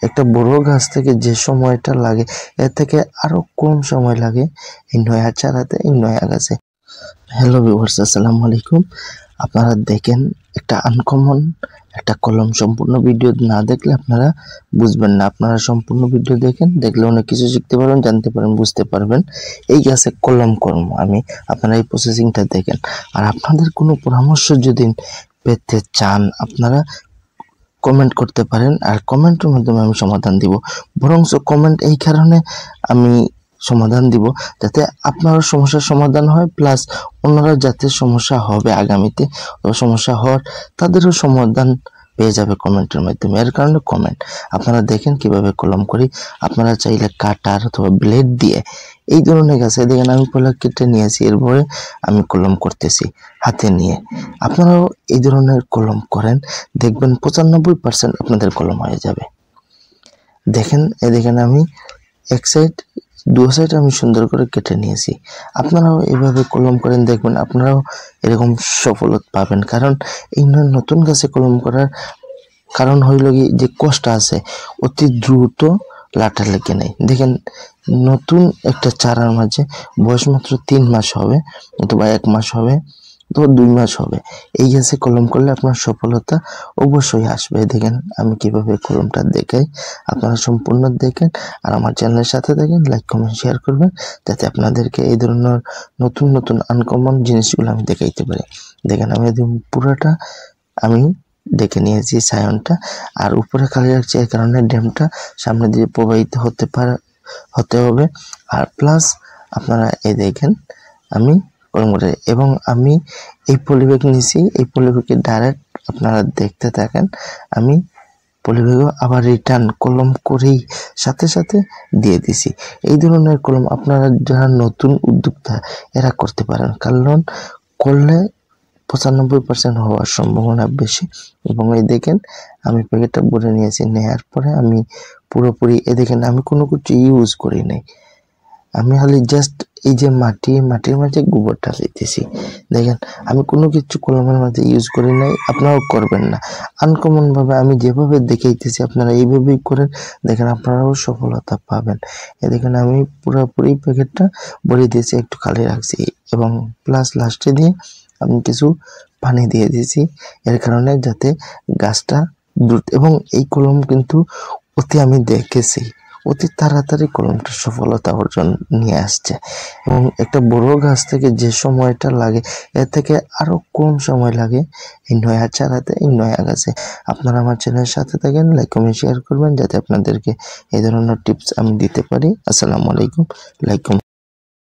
একটা বড় গাছ থেকে যে সময়টা লাগে এর থেকে আরো কম সময় লাগে এই নয়া চারাতে, এই নয়া গাছে। হ্যালো ভিউয়ার্স, আসসালামু আলাইকুম। আপনারা দেখেন একটা আনকমন একটা কলম। সম্পূর্ণ ভিডিও না দেখলে আপনারা বুঝবেন না। আপনারা সম্পূর্ণ ভিডিও দেখেন, দেখলে অনেক কিছু শিখতে পারবেন, জানতে পারবেন, বুঝতে পারবেন। এই গাছে কলম করব আমি, আপনারা এই প্রসেসিংটা দেখেন। আর আপনাদের কোনো পরামর্শ যদি পেতে চান আপনারা কমেন্ট করতে পারেন, আর কমেন্টের মাধ্যমে আমি সমাধান দিব। বরঞ্চ কমেন্ট এই কারণে আমি সমাধান দিব যাতে আপনার সমস্যার সমাধান হয়, প্লাস অন্যরা যাতে সমস্যা হবে আগামীতে সমস্যা হওয়ার তাদেরও সমাধান পেয়ে যাবে কমেন্টের মাধ্যমে। এর কারণে কমেন্ট। আপনারা দেখেন কিভাবে কলম করি। আপনারা চাইলে কাটার অথবা ব্লেড দিয়ে এই ধরনের গাছে দেখেন আমি কলা কেটে নিয়েছি, এরপরে আমি কলম করতেছি হাতে নিয়ে। আপনারাও এই ধরনের কলম করেন, দেখবেন 95% আপনাদের কলম হয়ে যাবে। দেখেন দেখেন আমি এক সাইড দু সাইড আমি সুন্দর করে কেটে নিয়েছি। আপনারাও এভাবে কলম করেন, দেখবেন আপনারাও এরকম সফলতা পাবেন। কারণ এই নতুন গাছে কলম করার কারণ হইল কি যে কষ্ট আছে, অতি দ্রুত লাটা লেগে নেয়। দেখেন নতুন একটা চারার মাঝে বয়স মাত্র 3 মাস হবে অথবা 1 মাস হবে তো 2 মাস হবে। এই গাছে কলম করলে আপনার সফলতা অবশ্যই আসবে। দেখেন আমি কিভাবে কলমটা দেখাই, আপনারা সম্পূর্ণ দেখেন। আর আমার চ্যানেলের সাথে দেখেন, লাইক কমেন্ট শেয়ার করবেন যাতে আপনাদেরকে এই ধরনের নতুন নতুন আনকমন জিনিসগুলো আমি দেখাইতে পারি। দেখেন আমি একদম পুরোটা আমি দেখে নিয়েছি সায়নটা, আর উপরে খালি রাখছি এই কারণে ড্যামটা সামনে দিয়ে প্রবাহিত হতে হবে। আর প্লাস আপনারা এই দেখেন আমি কলম করে, এবং আমি এই পলিব্যাগ নিয়েছি, এই পলিব্যাগে ডাইরেক্ট আপনারা দেখতে থাকেন। আমি পলিব্যাগও আবার রিটার্ন কলম করেই সাথে সাথে দিয়ে দিছি। এই ধরনের কলম আপনারা যারা নতুন উদ্যোক্তা এরা করতে পারেন, কারণ করলে 95% হওয়ার সম্ভাবনা বেশি। এবং এই দেখেন আমি প্যাকেটটা ভরে নিয়েছি, নেওয়ার পরে আমি পুরোপুরি দেখেন আমি কোনো কিছু ইউজ করি নাই। আমি খালি জাস্ট এই যে মাটির মাঝে গোবরটা দিতেছি। দেখেন আমি কোনো কিছু কলমের মাঝে ইউজ করি নাই, আপনারাও করবেন না। আনকমন ভাবে আমি যেভাবে দেখাইতেছি আপনারা এইভাবেই করেন, দেখেন আপনারাও সফলতা পাবেন। দেখেন আমি পুরোপুরি প্যাকেটটা ভরে দিয়েছি, একটু খালি রাখছি, এবং প্লাস লাস্টে দিয়ে আমি কিছু পানি দিয়ে দিয়েছি, এর কারণে যাতে গাছটা দ্রুত, এবং এই কলম কিন্তু আমি দেখেছি অতি তাড়াতাড়ি কলমটা সফলতা অর্জন নিয়ে আসছে। এবং একটা বড় গাছ থেকে যে সময়টা লাগে এর থেকে আরো কম সময় লাগে এই নয়া চারাতে, এই নয়া গাছে। আপনারা আমার চ্যানেলের সাথে থাকেন, লাইক কমেন্ট শেয়ার করবেন যাতে আপনাদেরকে এই ধরনের টিপস আমি দিতে পারি। আসসালামু আলাইকুম। লাইক